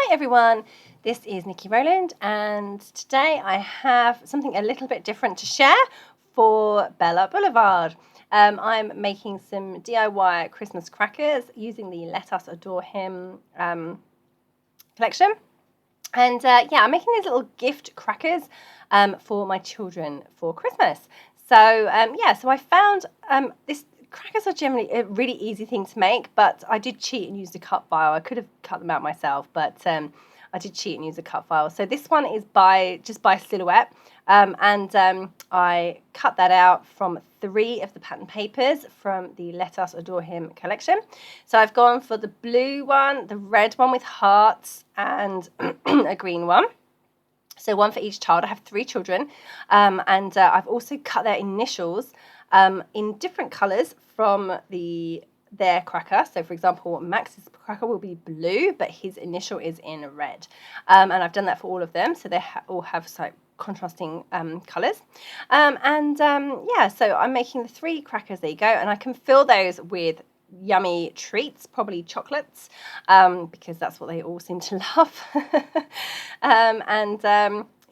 Hi everyone, this is Nikki Rowland, and today I have something a little bit different to share for Bella Boulevard. I'm making some DIY Christmas crackers using the Let Us Adore Him collection. And yeah, I'm making these little gift crackers for my children for Christmas. So yeah, so I found this. Crackers are generally a really easy thing to make, but I did cheat and used a cut file. I could have cut them out myself, but I did cheat and use a cut file. So this one is just by silhouette, and I cut that out from 3 of the pattern papers from the Let Us Adore Him collection. So I've gone for the blue one, the red one with hearts, and a green one. So one for each child. I have 3 children, and I've also cut their initials in different colours from their cracker. So for example, Max's cracker will be blue, but his initial is in red. And I've done that for all of them, so they all have contrasting colours. Yeah, so I'm making the 3 crackers, there you go, and I can fill those with yummy treats, probably chocolates, because that's what they all seem to love.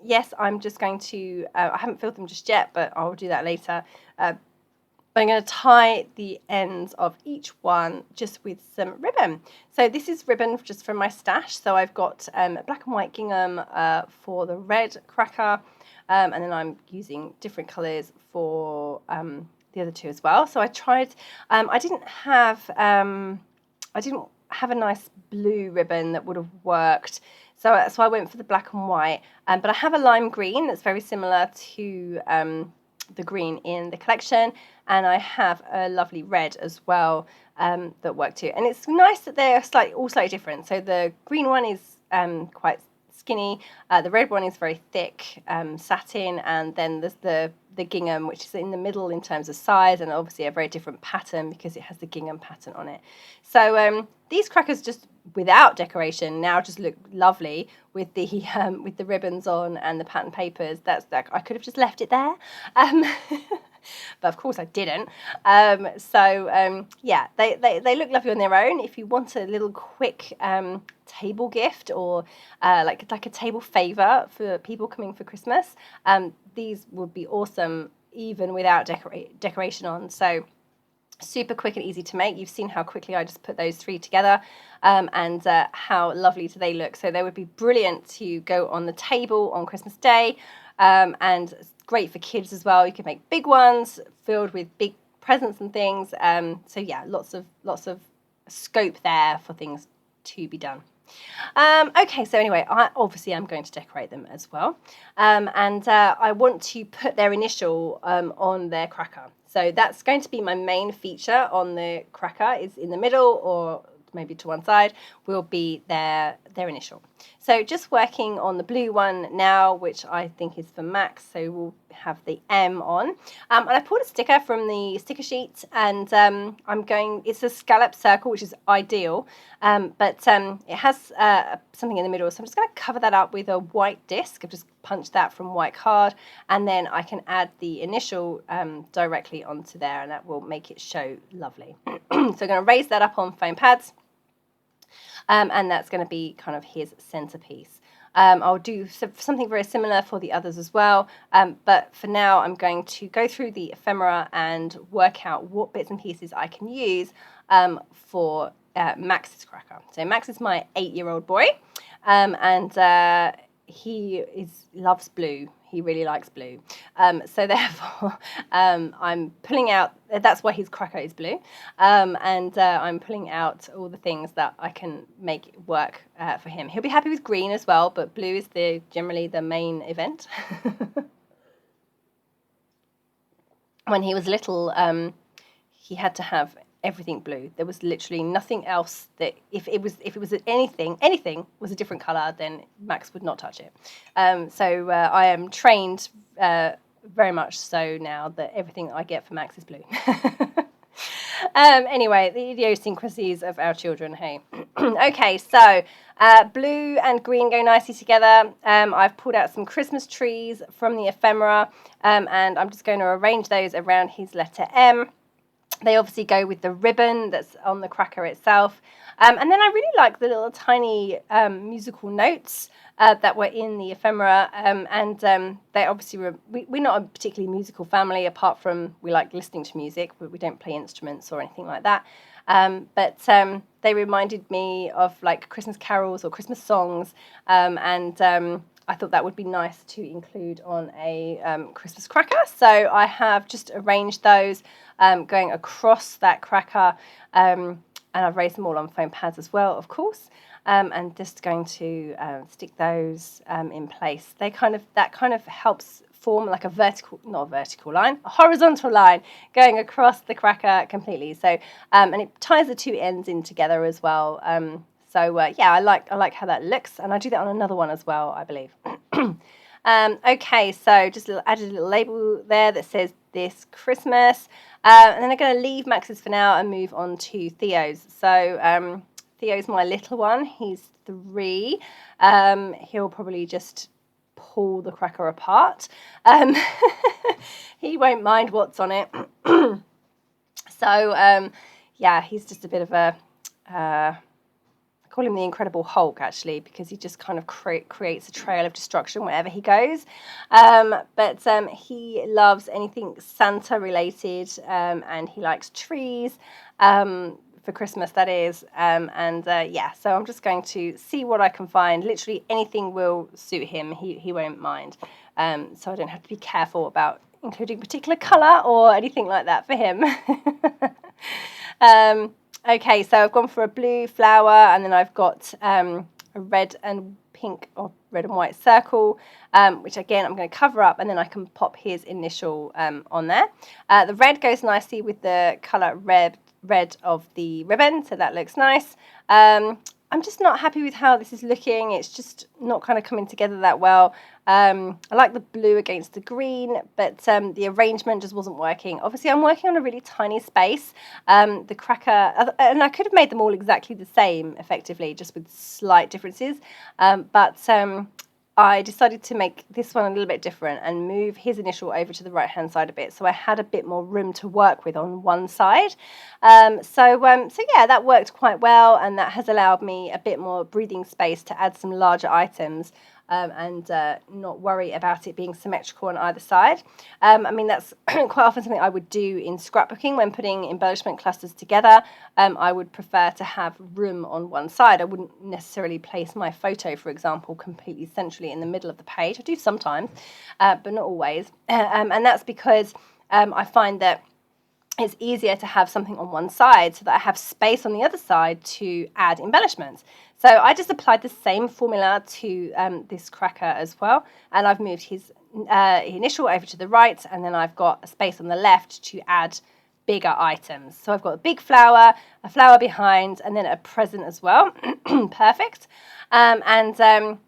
Yes, I'm just going to, I haven't filled them just yet, but I'll do that later. I'm going to tie the ends of each one just with some ribbon. So this is ribbon just from my stash. So I've got black and white gingham for the red cracker, and then I'm using different colours for the other 2 as well. So I tried. I didn't have a nice blue ribbon that would have worked. So I went for the black and white. But I have a lime green that's very similar to the green in the collection, and I have a lovely red as well that work too. And it's nice that they're all slightly different. So the green one is quite skinny, the red one is very thick satin, and then there's the gingham, which is in the middle in terms of size, and obviously a very different pattern because it has the gingham pattern on it. So these crackers, just without decoration, now just look lovely with the ribbons on and the pattern papers. I could have just left it there, but of course I didn't. Yeah, they look lovely on their own. If you want a little quick table gift, or like a table favor for people coming for Christmas, these would be awesome even without decoration on. So super quick and easy to make. You've seen how quickly I just put those 3 together, and how lovely do they look. So they would be brilliant to go on the table on Christmas Day, and great for kids as well. You can make big ones filled with big presents and things. So yeah, lots of scope there for things to be done. Okay, so anyway, I'm going to decorate them as well, and I want to put their initial on their cracker. So that's going to be my main feature on the cracker, is in the middle, or maybe to one side, will be their initial. So just working on the blue one now, which I think is for Max, so we'll have the M on. And I pulled a sticker from the sticker sheet, and it's a scallop circle, which is ideal, but it has something in the middle, so I'm just going to cover that up with a white disc. I've just punched that from white card, and then I can add the initial directly onto there, and that will make it show lovely. So I'm going to raise that up on foam pads. And that's going to be kind of his centerpiece. I'll do something very similar for the others as well, but for now I'm going to go through the ephemera and work out what bits and pieces I can use for Max's cracker. So Max is my 8-year-old boy, and he loves blue. He really likes blue. So therefore, I'm pulling out, that's why his cracker is blue. And I'm pulling out all the things that I can make work for him. He'll be happy with green as well, but blue is generally the main event. When he was little, he had to have everything blue. There was literally nothing else that if it was anything was a different color, then Max would not touch it. So I am trained very much so now that everything I get for Max is blue. Anyway, the idiosyncrasies of our children, hey. Okay, so blue and green go nicely together. I've pulled out some Christmas trees from the ephemera, and I'm just going to arrange those around his letter M. They obviously go with the ribbon that's on the cracker itself. And then I really like the little tiny musical notes that were in the ephemera, and they obviously we're not a particularly musical family, apart from we like listening to music, but we don't play instruments or anything like that. But they reminded me of like Christmas carols or Christmas songs, and I thought that would be nice to include on a Christmas cracker. So I have just arranged those going across that cracker, and I've raised them all on foam pads as well, of course. And just going to stick those in place. That kind of helps form like a horizontal line going across the cracker completely. So and it ties the two ends in together as well. Yeah, I like how that looks, and I do that on another one as well, I believe. Okay, so just added a little label there that says this Christmas, and then I'm going to leave Max's for now and move on to Theo's. So Theo's my little one. He's 3. He'll probably just pull the cracker apart. He won't mind what's on it. So yeah, he's just a bit of a I call him the Incredible Hulk, actually, because he just kind of creates a trail of destruction wherever he goes. But he loves anything Santa related, and he likes trees. For Christmas, that is, yeah, so I'm just going to see what I can find. Literally anything will suit him. He won't mind, so I don't have to be careful about including particular colour or anything like that for him. Okay, so I've gone for a blue flower, and then I've got a red and pink or red and white circle, which again I'm going to cover up, and then I can pop his initial on there. The red goes nicely with the colour red of the ribbon, so that looks nice. I'm just not happy with how this is looking. It's just not kind of coming together that well. I like the blue against the green, but the arrangement just wasn't working. Obviously, I'm working on a really tiny space. The cracker, and I could have made them all exactly the same, effectively, just with slight differences. But I decided to make this one a little bit different and move his initial over to the right-hand side a bit, so I had a bit more room to work with on one side. So yeah, that worked quite well, and that has allowed me a bit more breathing space to add some larger items, and not worry about it being symmetrical on either side. I mean, that's quite often something I would do in scrapbooking when putting embellishment clusters together. I would prefer to have room on one side. I wouldn't necessarily place my photo, for example, completely centrally in the middle of the page. I do sometimes, but not always. And that's because I find that it's easier to have something on one side so that I have space on the other side to add embellishments. So I just applied the same formula to this cracker as well, and I've moved his initial over to the right, and then I've got a space on the left to add bigger items. So I've got a big flower, a flower behind, and then a present as well. Perfect. And then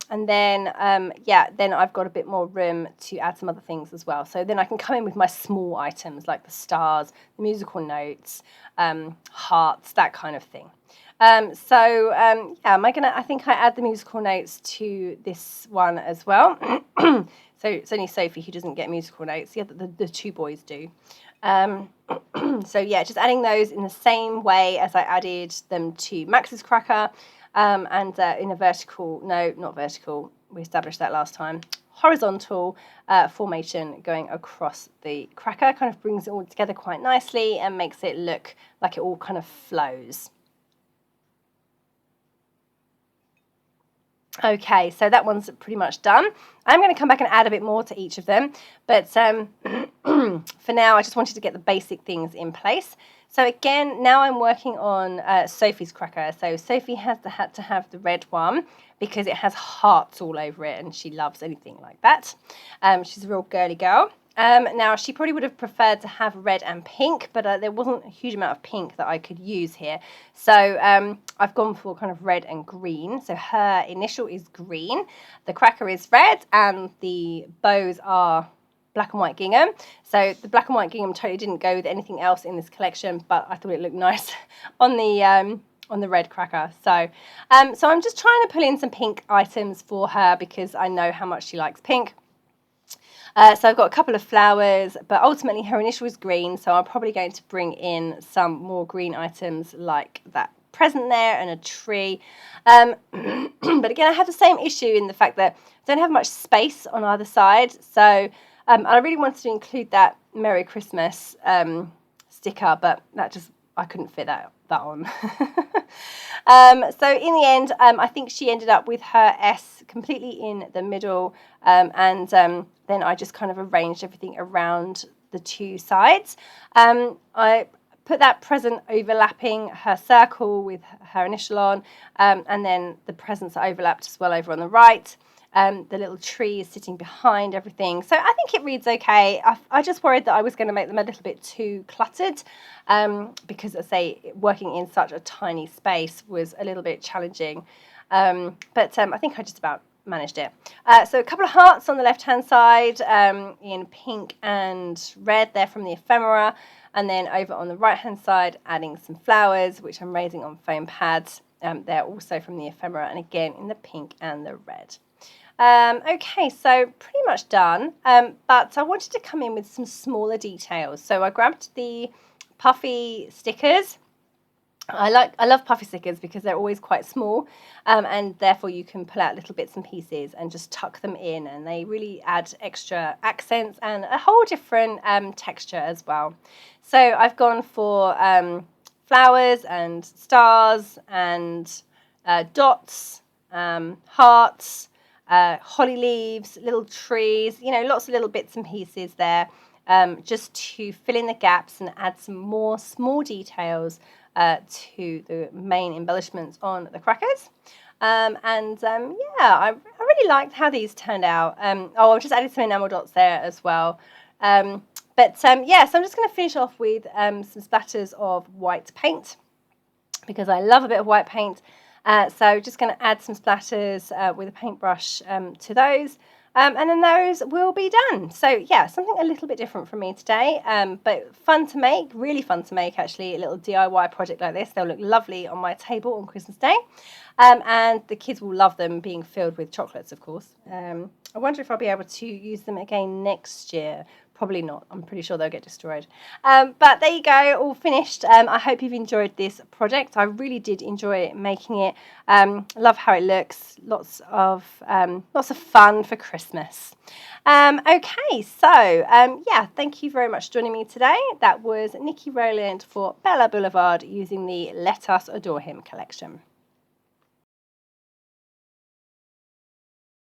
then I've got a bit more room to add some other things as well. So then I can come in with my small items like the stars, the musical notes, hearts, that kind of thing. Yeah, I think I add the musical notes to this one as well. So it's only Sophie who doesn't get musical notes. Yeah, the 2 boys do. So yeah, just adding those in the same way as I added them to Max's cracker, and in a vertical, no, not vertical, we established that last time, horizontal formation going across the cracker. Kind of brings it all together quite nicely and makes it look like it all kind of flows. Okay, so that one's pretty much done. I'm going to come back and add a bit more to each of them, but for now I just wanted to get the basic things in place. So again, now I'm working on Sophie's cracker. So Sophie had to have the red one because it has hearts all over it, and she loves anything like that. She's a real girly girl. Now, she probably would have preferred to have red and pink, but there wasn't a huge amount of pink that I could use here. So I've gone for kind of red and green. So her initial is green, the cracker is red, and the bows are black and white gingham. So the black and white gingham totally didn't go with anything else in this collection, but I thought it looked nice on the red cracker. So so I'm just trying to pull in some pink items for her because I know how much she likes pink. So I've got a couple of flowers, but ultimately her initial is green, so I'm probably going to bring in some more green items like that present there and a tree. But again, I have the same issue in the fact that I don't have much space on either side. So I really wanted to include that Merry Christmas sticker, but I couldn't fit that on. So in the end, I think she ended up with her S completely in the middle, and then I just kind of arranged everything around the two sides. I put that present overlapping her circle with her initial on, and then the presents are overlapped as well over on the right. The little tree is sitting behind everything. So I think it reads okay. I just worried that I was going to make them a little bit too cluttered, because, as I say, working in such a tiny space was a little bit challenging. But I think I just about managed it. So a couple of hearts on the left-hand side in pink and red. They're from the ephemera. And then over on the right-hand side, adding some flowers, which I'm raising on foam pads. They're also from the ephemera, and again in the pink and the red. Okay, so pretty much done, but I wanted to come in with some smaller details. So I grabbed the puffy stickers. I love puffy stickers because they're always quite small, and therefore you can pull out little bits and pieces and just tuck them in, and they really add extra accents and a whole different texture as well. So I've gone for flowers and stars and dots, hearts, holly leaves, little trees, lots of little bits and pieces there, just to fill in the gaps and add some more small details to the main embellishments on the crackers. Yeah, I really liked how these turned out. I've just added some enamel dots there as well. Yeah, so I'm just going to finish off with some splatters of white paint, because I love a bit of white paint. So just going to add some splatters with a paintbrush to those, and then those will be done. So yeah, something a little bit different from me today, but fun to make, really fun to make actually, a little DIY project like this. They'll look lovely on my table on Christmas Day, and the kids will love them being filled with chocolates, of course. I wonder if I'll be able to use them again next year. Probably not. I'm pretty sure they'll get destroyed. But there you go, all finished. I hope you've enjoyed this project. I really did enjoy making it. Love how it looks. Lots of fun for Christmas. Okay, so yeah, thank you very much for joining me today. That was Niki Rowland for Bella Boulevard using the Let Us Adore Him collection.